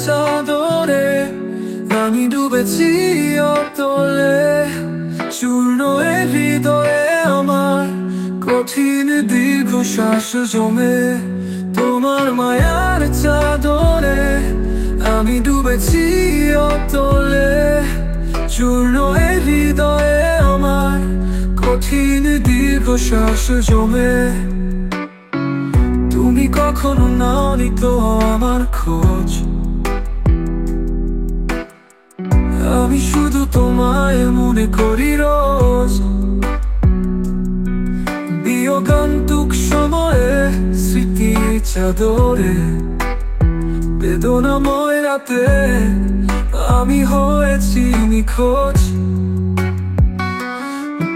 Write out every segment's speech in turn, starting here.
চাদরে আমি ডুবেছি অতলে। চূর্ণ এ হৃদয়ে আমার কঠিন দীর্ঘশ্বাস জমে। তোমার মায়ার চাদরে আমি ডুবেছি অতলে। চূর্ণ এ হৃদয়ে আমার কঠিন দীর্ঘশ্বাস জমে। তুমি কখনো নাওনি তো আমার খোঁজ, আমি শুধু তোমায় মনে করি রোজ। বিয়োগান্তুক সময়ে স্মৃতির চাদরে বেদনাময় রাতে আমি হয়েছি নিখোঁজ।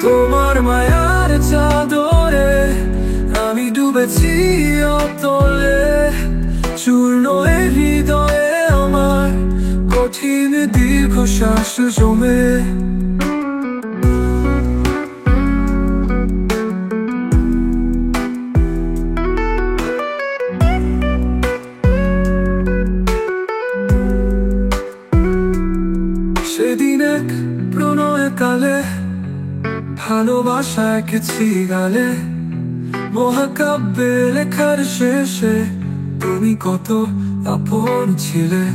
তোমার মায়ার চাদরে আমি ডুবেছি অতলে। চূর্ণ এ হৃদয়ে আমার কঠিন দীর্ঘশ্বাস জমে। সেদিন এক প্রণয় কালে ভালোবাসা এঁকেছি গালে। মহাকাব্যে লেখার শেষে তুমি কত আপন ছিলে।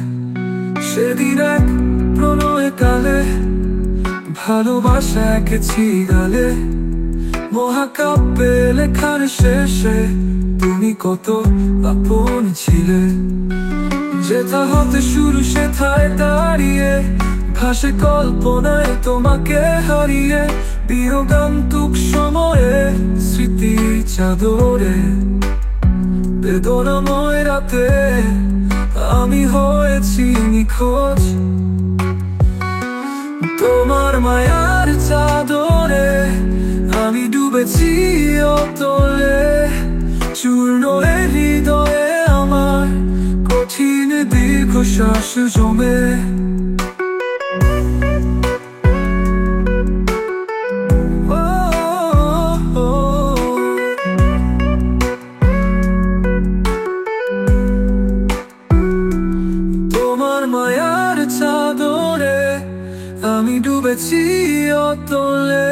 সেদিন এক প্রণয় কালে ভালোবাসা এঁকেছি গালে। মহাকাব্যে লেখার শেষে তুমি কত আপন ছিলে। যেথা হতে শুরু সেথায় দাঁড়িয়ে ভাসে কল্পনায় তোমাকে হারিয়ে। বিয়োগান্তুক সময়ে স্মৃতির চাদরে বেদনাময় রাতে আমি হয়েছি নিখোঁজ। তোমার মায়ার চাদরে আমি ডুবেছি অতলে। চূর্ণ এ হৃদয়ে আমার কঠিন দীর্ঘশ্বাস জমে। তোমার মায়ার চাদরে আমি ডুবেছি অতলে।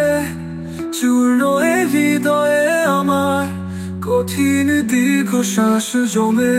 চূর্ণ এ হৃদয়ে আমার কঠিন দীর্ঘশ্বাস জমে।